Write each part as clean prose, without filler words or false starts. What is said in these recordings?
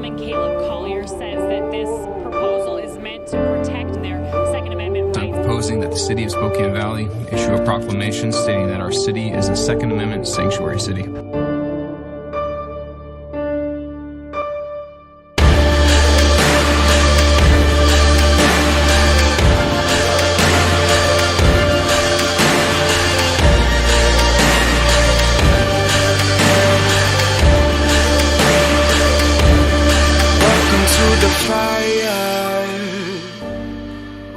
Congressman Caleb Collier says that this proposal is meant to protect their Second Amendment rights. I'm proposing that the city of Spokane Valley issue a proclamation stating that our city is a Second Amendment sanctuary city.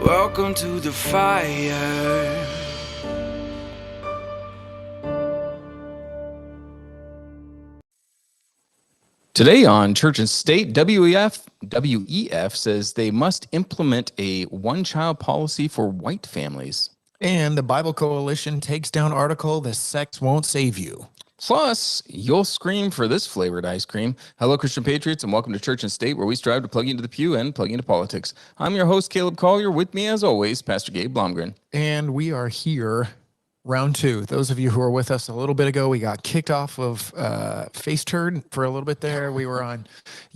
Welcome to the fire. Today on Church and State, WEF says they must implement a one-child policy for white families. And the Bible Coalition takes down article, "The Sex Won't Save You." Plus, you'll scream for this flavored ice cream. Hello, Christian Patriots, and welcome to Church and State, where we strive to plug you into the pew and plug you into politics. I'm your host, Caleb Collier. With me, as always, Pastor Gabe Blomgren. And we are here, round two. Those of you who were with us a little bit ago, we got kicked off of FaceTurn for a little bit there. We were on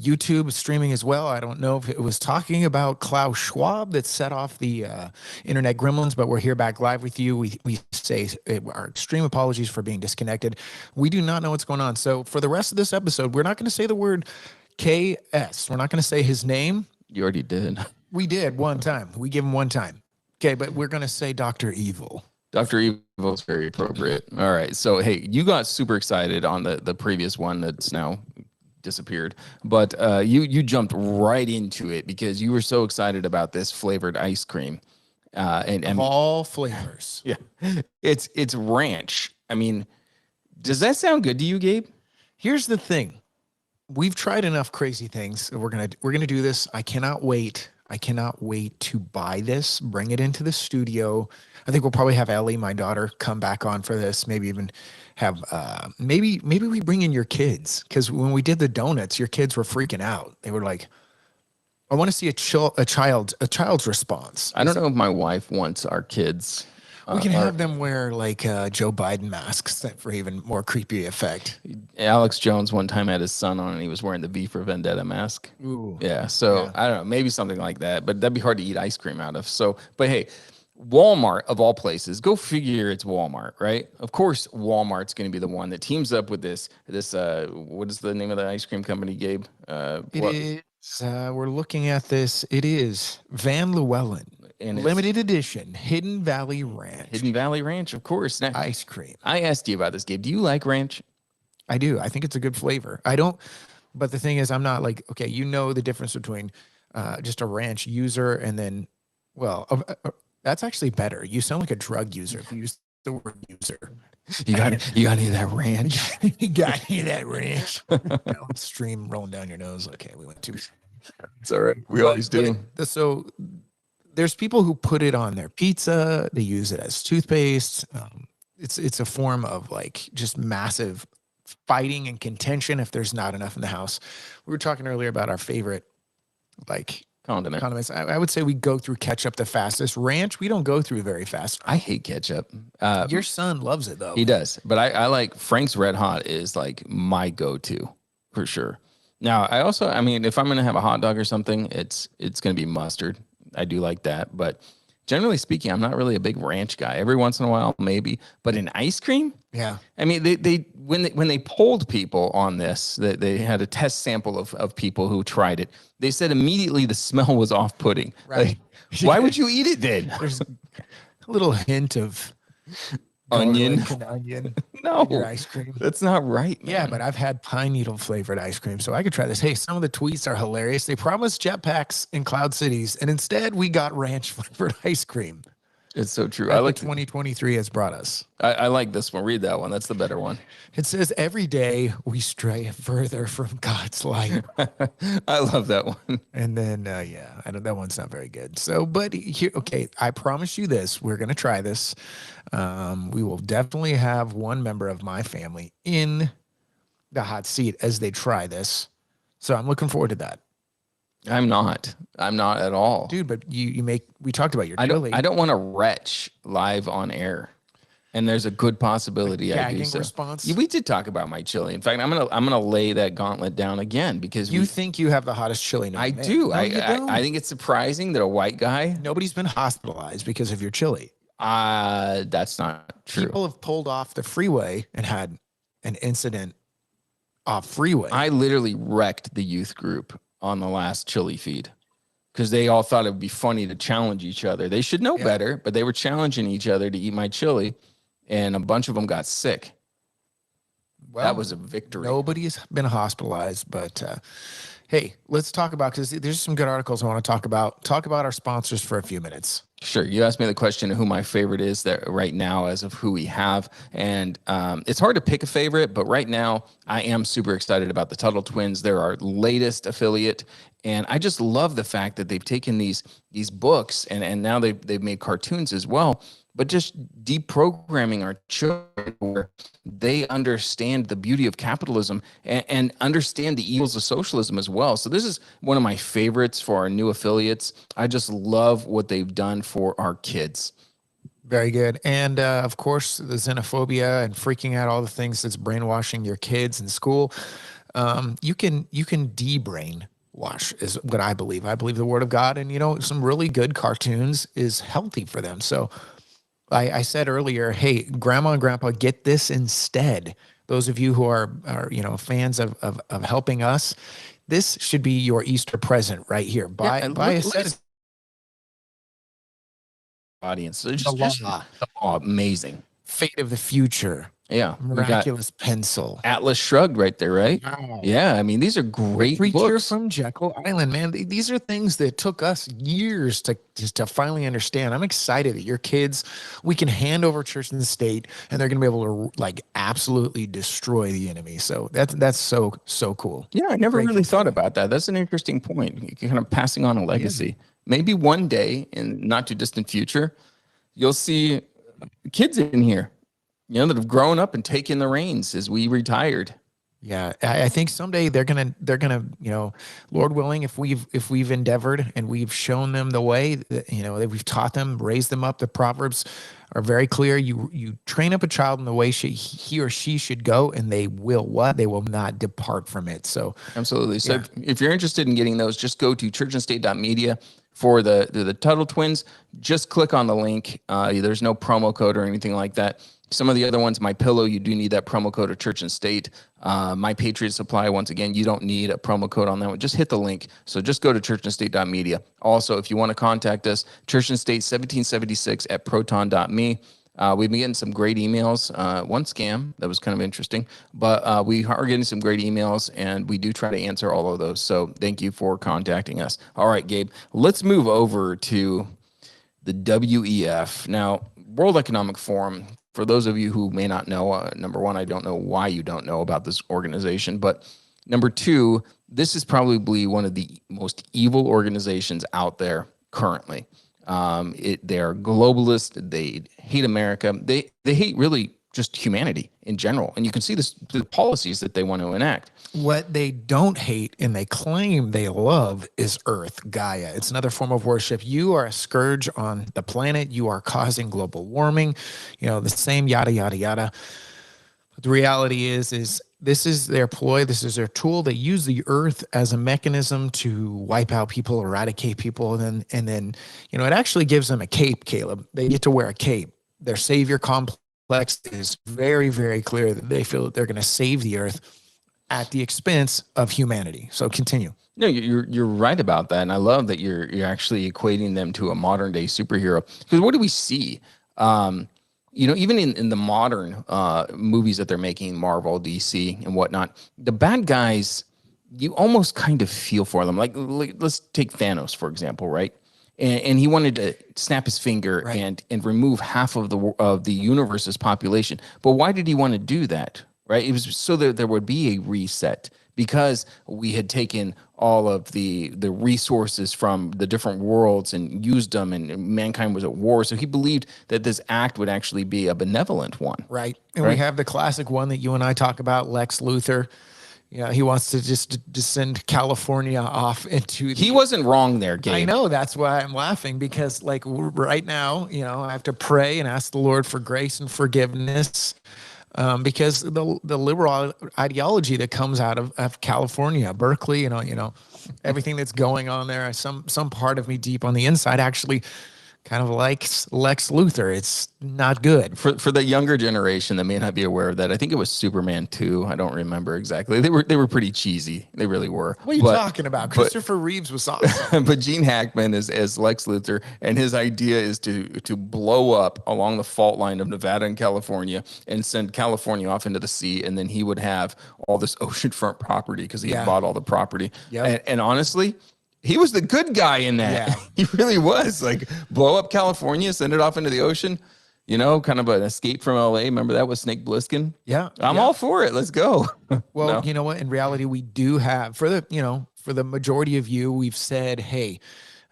YouTube streaming as well. I don't know if it was talking about Klaus Schwab that set off the internet gremlins, but we're here back live with you. We say our extreme apologies for being disconnected. We do not know what's going on. So for the rest of this episode, we're not going to say the word KS. We're not going to say his name. You already did. We did one time. We give him one time. Okay, but we're going to say Dr. Evil. Dr. Evil is very appropriate. All right. So, hey, you got super excited on the previous one that's now disappeared, but you jumped right into it because you were so excited about this flavored ice cream. And all flavors. Yeah. It's ranch. I mean, does that sound good to you, Gabe? Here's the thing. We've tried enough crazy things. We're gonna do this. I cannot wait. I cannot wait to buy this, bring it into the studio. I think we'll probably have Ellie, my daughter, come back on for this. Maybe even have maybe we bring in your kids, because when we did the donuts, your kids were freaking out. They were like, "I want to see a child's response." I don't know if my wife wants our kids. We can have them wear like Joe Biden masks for even more creepy effect. Alex Jones one time had his son on and he was wearing the V for Vendetta mask. Ooh. Yeah. So yeah. I don't know, maybe something like that, but that'd be hard to eat ice cream out of. So, but hey, Walmart of all places, go figure it's Walmart, right? Of course, Walmart's going to be the one that teams up with this, what is the name of the ice cream company, Gabe? We're looking at this. It is Van Llewellyn. And limited edition Hidden Valley Ranch. Hidden Valley Ranch, of course. Now, ice cream. I asked you about this, Gabe. Do you like ranch? I do. I think it's a good flavor. I don't, but the thing is, I'm not like, okay, you know the difference between just a ranch user and then, well, that's actually better. You sound like a drug user if you use the word user. You got any of that ranch? You got any of that ranch? Stream rolling down your nose. Okay, we went too. It's all right. We always do. So there's people who put it on their pizza. They use it as toothpaste. It's a form of like just massive fighting and contention if there's not enough in the house. We were talking earlier about our favorite like condiments. I would say we go through ketchup the fastest. Ranch, we don't go through very fast. I hate ketchup. Your son loves it though. He does, but I like Frank's Red Hot is like my go-to for sure. Now, I mean, if I'm going to have a hot dog or something, it's going to be mustard. I do like that, but generally speaking, I'm not really a big ranch guy. Every once in a while, maybe, but in ice cream, yeah. I mean, when they polled people on this, that they had a test sample of people who tried it. They said immediately the smell was off-putting. Right? Like, why would you eat it then? There's a little hint of onion. No, in your ice cream. That's not right, man. Yeah, but I've had pine needle flavored ice cream, so I could try this. Hey, some of the tweets are hilarious. They promised jetpacks in cloud cities, and instead we got ranch flavored ice cream. It's so true. I like 2023 has brought us. I like this one. Read that one. That's the better one. It says, "Every day we stray further from God's light." I love that one. And then, that one's not very good. So, but here, okay, I promise you this. We're going to try this. We will definitely have one member of my family in the hot seat as they try this. So I'm looking forward to that. I'm not at all. Dude, but we talked about your I don't want to retch live on air. And there's a good possibility I do gagging so. response. Yeah, we did talk about my chili. In fact, I'm gonna lay that gauntlet down again because You think you have the hottest chili known I to man. do. No, you don't. I think it's surprising that a white guy. Nobody's been hospitalized because of your chili. That's not true. People have pulled off the freeway and had an incident off freeway. I literally wrecked the youth group on the last chili feed because they all thought it would be funny to challenge each other. They should know better, but they were challenging each other to eat my chili, and a bunch of them got sick. Well, that was a victory. Nobody's been hospitalized, but hey, let's talk about, because there's some good articles I want to talk about. Talk about our sponsors for a few minutes. Sure. You asked me the question of who my favorite is that right now as of who we have. And it's hard to pick a favorite, but right now I am super excited about the Tuttle Twins. They're our latest affiliate. And I just love the fact that they've taken these books and now they've made cartoons as well, but just deprogramming our children where they understand the beauty of capitalism and understand the evils of socialism as well. So this is one of my favorites for our new affiliates. I just love what they've done for our kids. Very good. And of course, the xenophobia and freaking out, all the things that's brainwashing your kids in school. You can de-brain wash is what I believe. I believe the word of God, and some really good cartoons is healthy for them. So I said earlier, hey, grandma and grandpa, get this instead. Those of you who are fans of helping us, this should be your Easter present right here. Buy a set. Audience. So just amazing. Fate of the Future. Yeah. Miraculous Pencil. Atlas Shrugged right there, right? Wow. Yeah. I mean, these are great Preacher books. from Jekyll Island, man. These are things that took us years to finally understand. I'm excited that your kids, we can hand over church and the state, and they're going to be able to absolutely destroy the enemy. So that's so cool. Yeah, I never really thought about that. That's an interesting point. Kind of passing on a legacy. Maybe one day in not too distant future, you'll see kids in here, that have grown up and taken the reins as we retired. Yeah, I think someday they're gonna, Lord willing, if we've endeavored and we've shown them the way, that we've taught them, raised them up. The Proverbs are very clear. You train up a child in the way he or she should go, and they will what? They will not depart from it. So absolutely. So if you're interested in getting those, just go to churchandstate.media. For the Tuttle Twins, just click on the link. There's no promo code or anything like that. Some of the other ones, My Pillow, you do need that promo code of Church and State. My Patriot Supply, once again, you don't need a promo code on that one. Just hit the link. So just go to churchandstate.media. Also, if you want to contact us, Church and State 1776 at proton.me. We've been getting some great emails. One scam that was kind of interesting, but we are getting some great emails, and we do try to answer all of those. So thank you for contacting us. All right, Gabe, let's move over to the WEF. Now, World Economic Forum, for those of you who may not know, number one, I don't know why you don't know about this organization, but number two, this is probably one of the most evil organizations out there currently. They're globalist. They hate America. They hate really just humanity in general. And you can see the policies that they want to enact. What they don't hate and they claim they love is Earth, Gaia. It's another form of worship. You are a scourge on the planet. You are causing global warming, the same yada, yada, yada. But the reality is this is their ploy. This is their tool. They use the Earth as a mechanism to wipe out people, eradicate people. And then, it actually gives them a cape, Caleb. They get to wear a cape. Their savior complex is very, very clear that they feel that they're going to save the Earth at the expense of humanity. So continue. No, you're right about that. And I love that you're actually equating them to a modern day superhero. Because what do we see? Even in the modern movies that they're making, Marvel, DC, and whatnot, the bad guys, you almost kind of feel for them. Like let's take Thanos, for example, right? And he wanted to snap his finger and remove half of the universe's population. But why did he want to do that? Right? It was so that there would be a reset, because we had taken all of the resources from the different worlds and used them, and mankind was at war. So he believed that this act would actually be a benevolent one. Right. And we have the classic one that you and I talk about, Lex Luthor. he wants to just send California off into He wasn't wrong there, Gabe. I know, that's why I'm laughing, because like right now, I have to pray and ask the Lord for grace and forgiveness, because the liberal ideology that comes out of California, Berkeley, everything that's going on there, some part of me deep on the inside actually kind of likes Lex Luthor. It's not good. For the younger generation that may not be aware of that, I think it was Superman 2. I don't remember exactly. They were pretty cheesy. They really were. What are you talking about? Christopher Reeves was awesome. But Gene Hackman is as Lex Luthor, and his idea is to blow up along the fault line of Nevada and California and send California off into the sea, and then he would have all this oceanfront property because he had bought all the property. Yep. And honestly, he was the good guy in that. Yeah. He really was. Like, blow up California, send it off into the ocean, kind of an escape from LA. Remember that was Snake Plissken? Yeah. I'm all for it. Let's go. Well, No. you know what? In reality, we do have, for the majority of you, we've said, hey,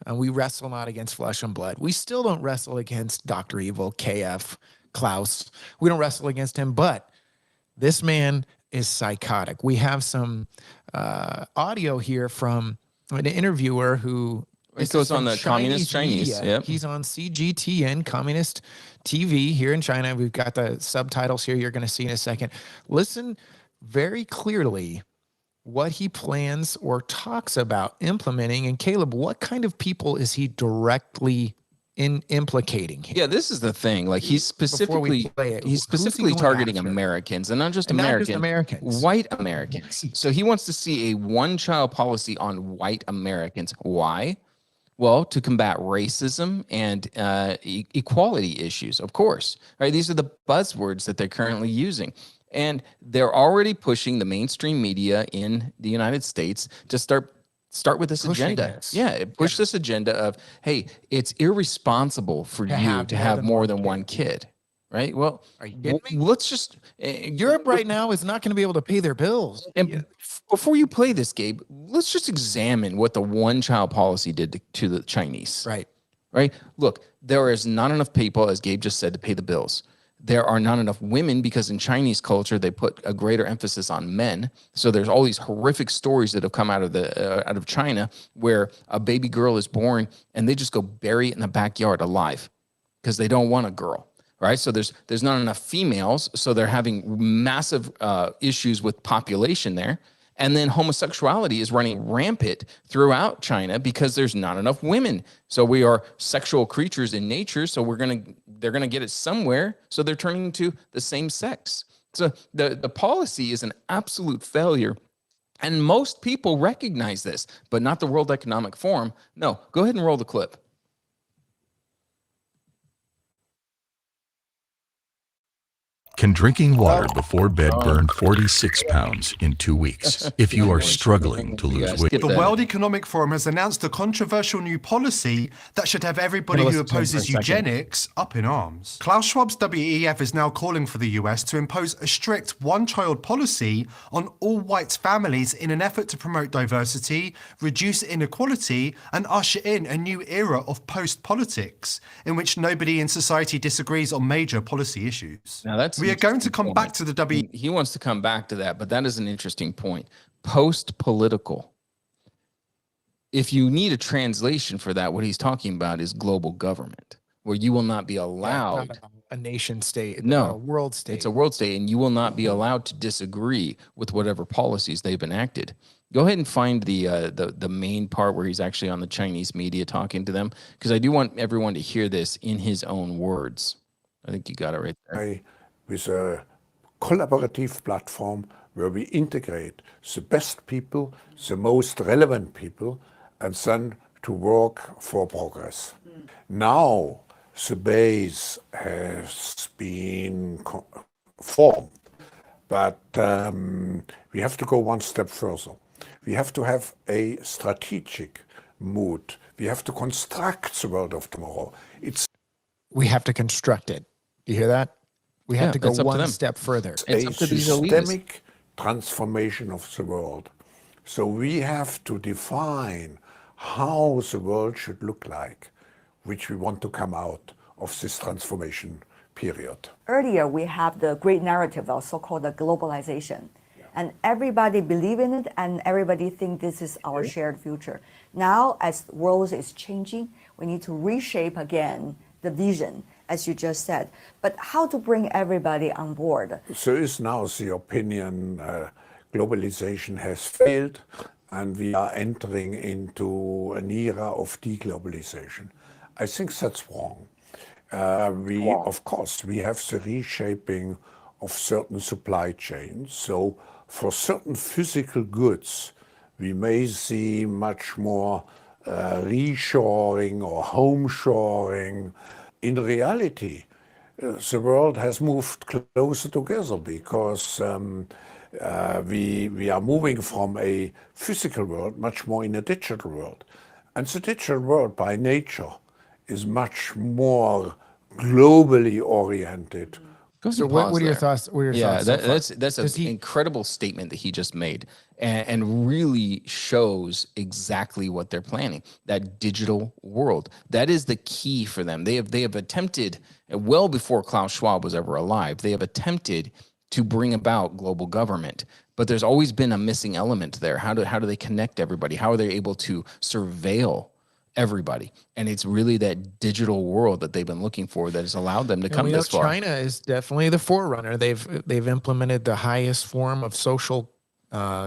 we wrestle not against flesh and blood. We still don't wrestle against Dr. Evil, KF, Klaus. We don't wrestle against him, but this man is psychotic. We have some audio here from an interviewer who It goes on the Communist Chinese. media. Yep. He's on CGTN, Communist TV here in China. We've got the subtitles here you're going to see in a second. Listen very clearly what he plans or talks about implementing. And Caleb, what kind of people is he directly implicating here? Yeah, this is the thing. Like, he's specifically going targeting after? Americans, and not just And not Americans, just Americans. white Americans. So he wants to see a one-child policy on white Americans. Why? Well, to combat racism and equality issues, of course. Right? These are the buzzwords that they're currently using. And they're already pushing the mainstream media in the United States to start with this Pushing agenda. this. Yeah, push this agenda of, hey, it's irresponsible for you to have more than one kid. Right? Well, Are you kidding me? let's just Europe right now is not going to be able to pay their bills. And before you play this, Gabe, let's just examine what the one-child policy did to the Chinese. Right? Look, there is not enough people, as Gabe just said, to pay the bills. There are not enough women because in Chinese culture, they put a greater emphasis on men. So there's all these horrific stories that have come out of China where a baby girl is born and they just go bury it in the backyard alive because they don't want a girl. Right. So there's not enough females. So they're having massive issues with population there. And then homosexuality is running rampant throughout China because there's not enough women. So we are sexual creatures in nature. So they're gonna get it somewhere. So they're turning to the same sex. So the policy is an absolute failure. And most people recognize this, but not the World Economic Forum. No, go ahead and roll the clip. Can drinking water before bed burn 46 pounds in 2 weeks if you are struggling to lose weight? The World Economic Forum has announced a controversial new policy that should have everybody who opposes eugenics up in arms. Klaus Schwab's WEF is now calling for the US to impose a strict one-child policy on all white families in an effort to promote diversity, reduce inequality, and usher in a new era of post-politics in which nobody in society disagrees on major policy issues. Now we are going to come back to the WEF. He wants to come back to that, but that is an interesting point. Post-political. If you need a translation for that, what he's talking about is global government, where you will not be allowed. Not a nation state. No, a world state. It's a world state, and you will not be allowed to disagree with whatever policies they've enacted. Go ahead and find the main part where he's actually on the Chinese media talking to them, because I do want everyone to hear this in his own words. I think you got it right there. With a collaborative platform where we integrate the best people, the most relevant people, and then to work for progress. Now the base has been formed, but we have to go one step further. We have to have a strategic mood. We have to construct the world of tomorrow. We have to construct it. Do you hear that? We have to go one step further. A systemic transformation of the world. So we have to define how the world should look like, which we want to come out of this transformation period. Earlier, we have the great narrative of so-called globalization. and everybody believe in it, and everybody think this is our shared future. Now, as the world is changing, we need to reshape again the vision, as you just said. But how to bring everybody on board? There is now the opinion globalization has failed and we are entering into an era of deglobalization. I think that's wrong. Of course, we have the reshaping of certain supply chains. So for certain physical goods, we may see much more reshoring or homeshoring. In reality, the world has moved closer together because we are moving from a physical world much more in a digital world. And the digital world by nature is much more globally oriented. So what are your thoughts? What are your thoughts so far? That's an incredible statement that he just made, and really shows exactly what they're planning. That digital world, that is the key for them. They have attempted, well before Klaus Schwab was ever alive, they have attempted to bring about global government, but there's always been a missing element there. How do they connect everybody? How are they able to surveil everybody? And it's really that digital world that they've been looking for that has allowed them to come this far. China is definitely the forerunner. They've implemented the highest form of social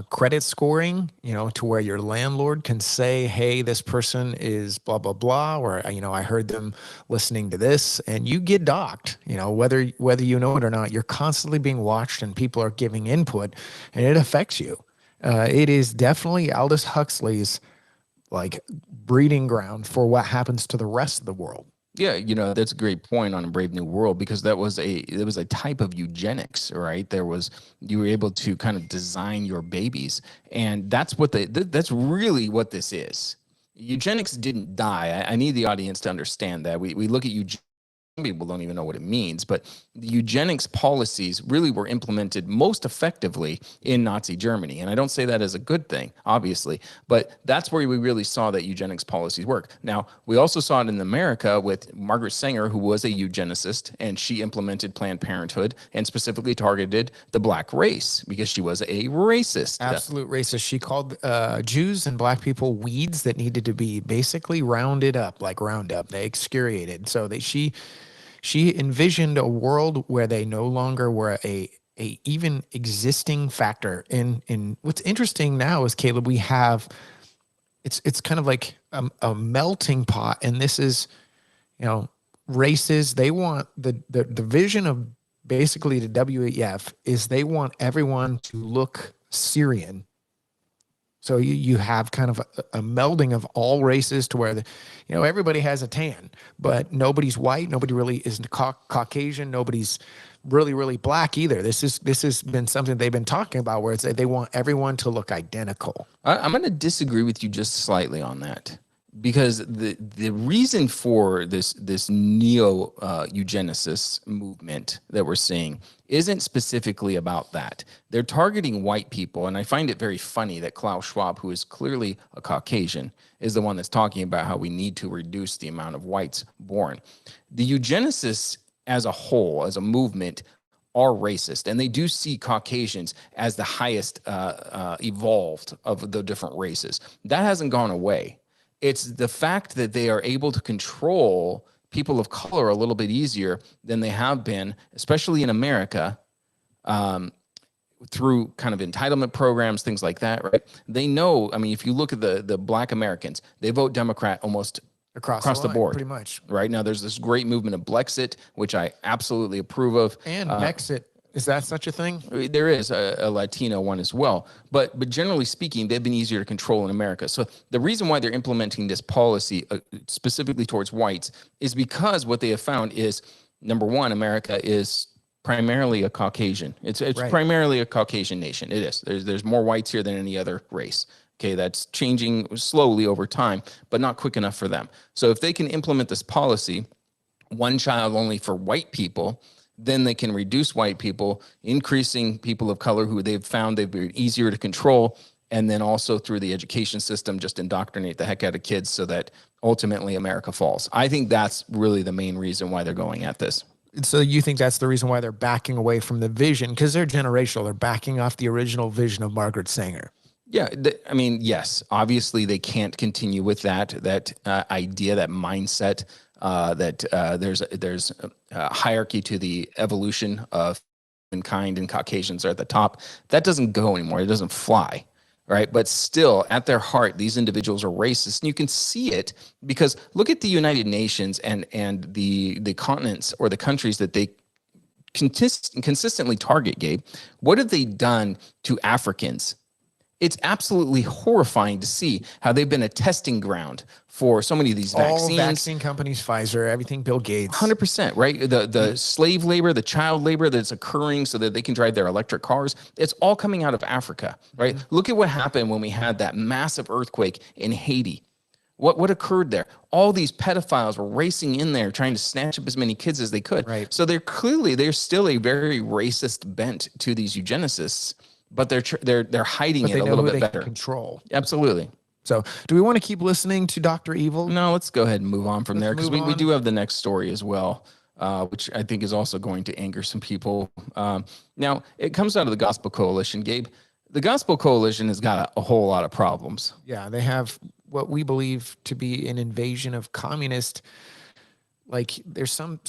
credit scoring, to where your landlord can say, hey, this person is blah, blah, blah, or, I heard them listening to this, and you get docked, whether you know it or not. You're constantly being watched and people are giving input, and it affects you. It is definitely Aldous Huxley's breeding ground for what happens to the rest of the world. Yeah, that's a great point on A Brave New World, because there was a type of eugenics, right? You were able to kind of design your babies, and that's really what this is. Eugenics didn't die. I need the audience to understand that. We look at eugenics. Some people don't even know what it means, but the eugenics policies really were implemented most effectively in Nazi Germany. And I don't say that as a good thing, obviously, but that's where we really saw that eugenics policies work. Now, we also saw it in America with Margaret Sanger, who was a eugenicist, and she implemented Planned Parenthood and specifically targeted the black race because she was a racist. Absolute racist. She called Jews and black people weeds that needed to be basically rounded up, like Roundup. They excoriated. So she envisioned a world where they no longer were a even existing factor. In what's interesting now is, Caleb, we have it's kind of like a melting pot, and this is races. They want the vision of basically the WEF is they want everyone to look Syrian. So you have kind of a melding of all races to where everybody has a tan, but nobody's white. Nobody really is Caucasian. Nobody's really black either. This has been something they've been talking about, where they want everyone to look identical. I'm going to disagree with you just slightly on that, because the reason for this neo eugenicist movement that we're seeing isn't specifically about that. They're targeting white people, and I find it very funny that Klaus Schwab, who is clearly a Caucasian, is the one that's talking about how we need to reduce the amount of whites born. The eugenicists as a whole, as a movement, are racist, and they do see Caucasians as the highest evolved of the different races. That hasn't gone away. It's the fact that they are able to control people of color a little bit easier than they have been, especially in America, through kind of entitlement programs, things like that, right? They know, if you look at the Black Americans, they vote Democrat almost across the board. Pretty much. Right now, there's this great movement of Blexit, which I absolutely approve of. And Mexit. Is that such a thing? There is a Latino one as well. But generally speaking, they've been easier to control in America. So the reason why they're implementing this policy specifically towards whites is because what they have found is, number one, America is primarily a Caucasian. It's right. Primarily a Caucasian nation. It is. There's more whites here than any other race. Okay, that's changing slowly over time, but not quick enough for them. So if they can implement this policy, one child only for white people, then they can reduce white people, increasing people of color who they've found they've been easier to control, and then also through the education system, just indoctrinate the heck out of kids so that ultimately America falls. I think that's really the main reason why they're going at this. So you think that's the reason why they're backing away from the vision? Because they're generational. They're backing off the original vision of Margaret Sanger. Yeah, I mean, yes, obviously they can't continue with that idea, that mindset that there's a hierarchy to the evolution of mankind and Caucasians are at the top. That doesn't go anymore. It doesn't fly, right? But still, at their heart, these individuals are racist, and you can see it because look at the United Nations and the continents or the countries that they consistently target. Gabe, what have they done to Africans? It's absolutely horrifying to see how they've been a testing ground for so many of these vaccines. All vaccine companies, Pfizer, everything, Bill Gates. 100%, right? The slave labor, the child labor that's occurring so that they can drive their electric cars, it's all coming out of Africa, right? Look at what happened when we had that massive earthquake in Haiti. What occurred there? All these pedophiles were racing in there trying to snatch up as many kids as they could. Right. So there's still a very racist bent to these eugenicists. But they're hiding it a little bit better. Control. Absolutely. So do we want to keep listening to Dr. Evil? No, let's go ahead and move on from there because we do have the next story as well, which I think is also going to anger some people. Now, it comes out of the Gospel Coalition, Gabe. The Gospel Coalition has got a whole lot of problems. Yeah, they have what we believe to be an invasion of communist. Like there's some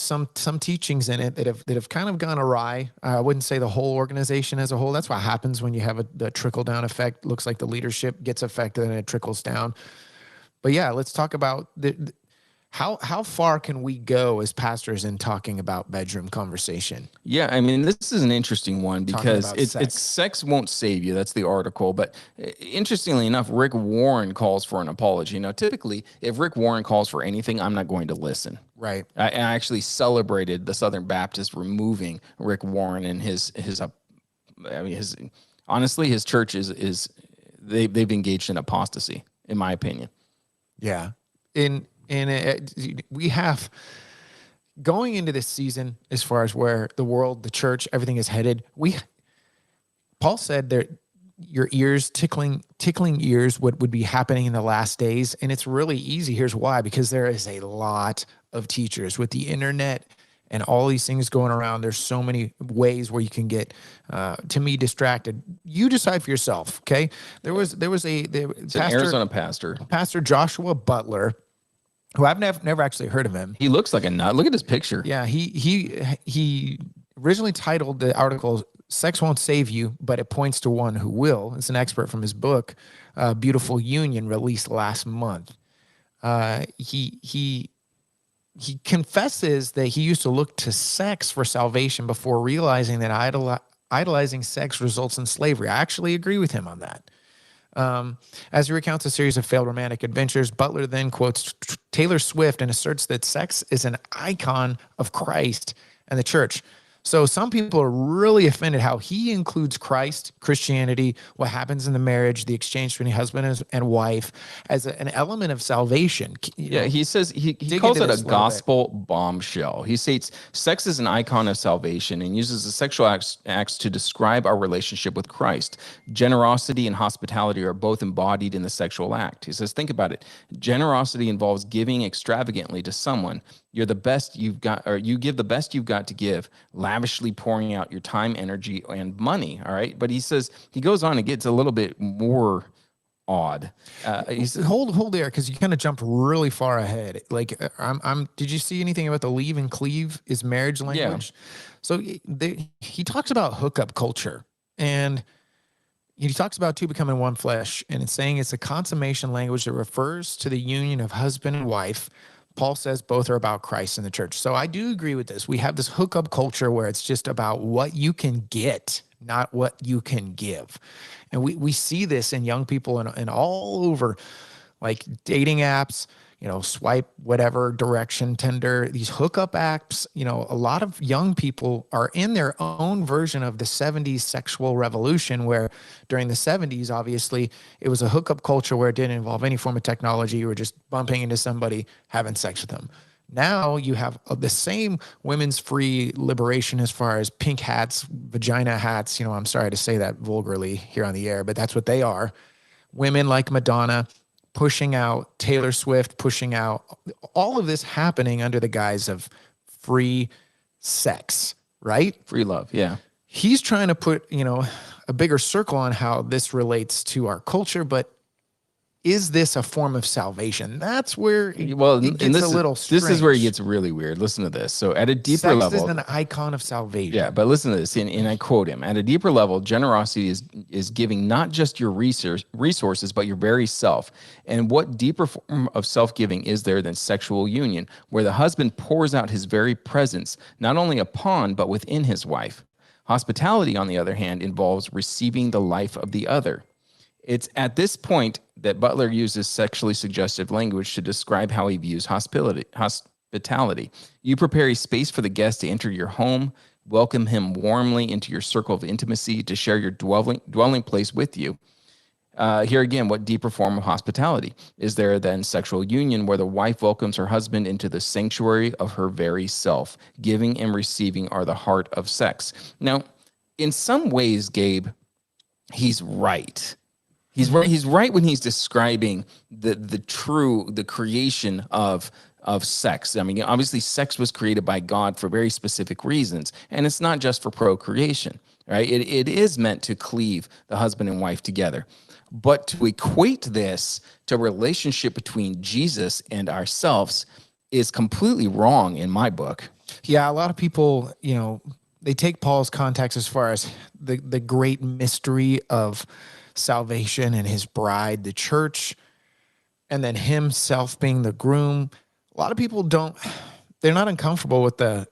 teachings in it that have kind of gone awry. I wouldn't say the whole organization as a whole. That's what happens when you have the trickle down effect. Looks like the leadership gets affected and it trickles down. But yeah, let's talk about how far can we go as pastors in talking about bedroom conversation? Yeah, I mean, this is an interesting one because it's sex won't save you. That's the article. But interestingly enough, Rick Warren calls for an apology. Now, typically, if Rick Warren calls for anything, I'm not going to listen. Right. I actually celebrated the Southern Baptists removing Rick Warren and honestly, his church is they've engaged in apostasy, in my opinion. Yeah. We have going into this season, as far as where the world, the church, everything is headed. Paul said that your ears, tickling ears would be happening in the last days. And it's really easy. Here's why, because there is a lot of teachers with the internet and all these things going around. There's so many ways where you can get, to me, distracted. You decide for yourself. Okay. There was an Arizona pastor, Pastor Joshua Butler, who I've never actually heard of him. He looks like a nut. Look at his picture. Yeah, he originally titled the article "Sex Won't Save You, but it points to one who will." It's an expert from his book, "Beautiful Union," released last month. He confesses that he used to look to sex for salvation before realizing that idolizing sex results in slavery. I actually agree with him on that. As he recounts a series of failed romantic adventures, Butler then quotes Taylor Swift and asserts that sex is an icon of Christ and the church. So some people are really offended how he includes Christ, Christianity, what happens in the marriage, the exchange between husband and wife as an element of salvation. He says he calls it a gospel bombshell. He states sex is an icon of salvation and uses the sexual acts to describe our relationship with Christ. Generosity and hospitality are both embodied in the sexual act. He says, think about it. Generosity involves giving extravagantly to someone. You're the best you've got, or you give the best you've got to give, lavishly pouring out your time, energy, and money. All right. But he goes on and gets a little bit more odd. He said, hold there, because you kind of jumped really far ahead. Like did you see anything about the leave and cleave is marriage language? Yeah. So he talks about hookup culture, and he talks about two becoming one flesh, and it's saying it's a consummation language that refers to the union of husband and wife. Paul says both are about Christ and the church. So I do agree with this. We have this hookup culture where it's just about what you can get, not what you can give. And we see this in young people and all over, like dating apps, swipe, whatever direction, Tinder, these hookup apps. A lot of young people are in their own version of the 70s sexual revolution, where during the 70s, obviously, it was a hookup culture where it didn't involve any form of technology. You were just bumping into somebody, having sex with them. Now you have the same women's free liberation as far as pink hats, vagina hats. I'm sorry to say that vulgarly here on the air, but that's what they are. Women like Madonna pushing out, Taylor Swift pushing out, all of this happening under the guise of free sex, right? Free love. Yeah. He's trying to put, a bigger circle on how this relates to our culture, but is this a form of salvation? That's where it gets a little strange. This is where it gets really weird. Listen to this. So at a deeper level, sex is an icon of salvation. Yeah, but listen to this, and I quote him: "At a deeper level, generosity is giving not just your resources, but your very self. And what deeper form of self-giving is there than sexual union, where the husband pours out his very presence, not only upon but within his wife? Hospitality, on the other hand, involves receiving the life of the other." It's at this point that Butler uses sexually suggestive language to describe how he views hospitality. You prepare a space for the guest to enter your home, welcome him warmly into your circle of intimacy, to share your dwelling place with you. Here again, what deeper form of hospitality is there than sexual union, where the wife welcomes her husband into the sanctuary of her very self? Giving and receiving are the heart of sex. Now, in some ways, Gabe, he's right. He's right when he's describing the creation of sex. I mean, obviously, sex was created by God for very specific reasons, and it's not just for procreation, right? It is meant to cleave the husband and wife together. But to equate this to a relationship between Jesus and ourselves is completely wrong in my book. Yeah, a lot of people, they take Paul's context as far as the great mystery of salvation and his bride, the church, and then himself being the groom. A lot of people they're not uncomfortable with the,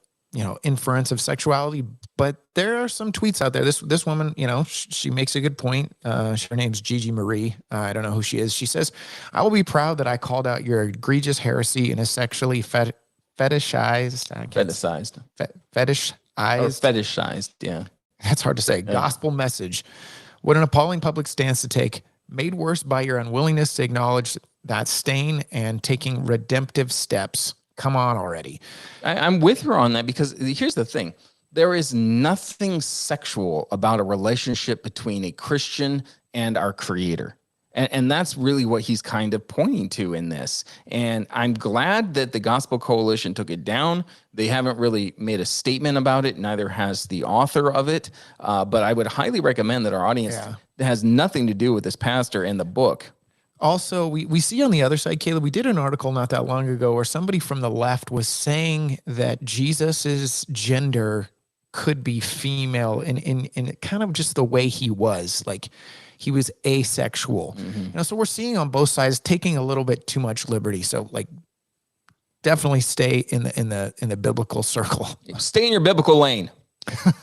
inference of sexuality, but there are some tweets out there. This woman, she makes a good point. Her name's Gigi Marie. I don't know who she is. She says, "I will be proud that I called out your egregious heresy in a sexually fetishized, yeah. That's hard to say. Yeah. Gospel message. What an appalling public stance to take, made worse by your unwillingness to acknowledge that stain and taking redemptive steps. Come on already." I'm with her on that, because here's the thing. There is nothing sexual about a relationship between a Christian and our Creator. And that's really what he's kind of pointing to in this. And I'm glad that the Gospel Coalition took it down. They haven't really made a statement about it. Neither has the author of it. But I would highly recommend that our audience that has nothing to do with this pastor and the book. Also, we see on the other side, Caleb, we did an article not that long ago where somebody from the left was saying that Jesus's gender could be female in kind of just the way he was. Like, he was asexual. Mm-hmm. So we're seeing on both sides taking a little bit too much liberty. So definitely stay in the biblical circle. Stay in your biblical lane.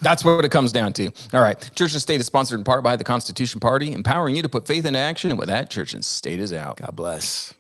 That's what it comes down to. All right. Church and State is sponsored in part by the Constitution Party, empowering you to put faith into action. And with that, Church and State is out. God bless.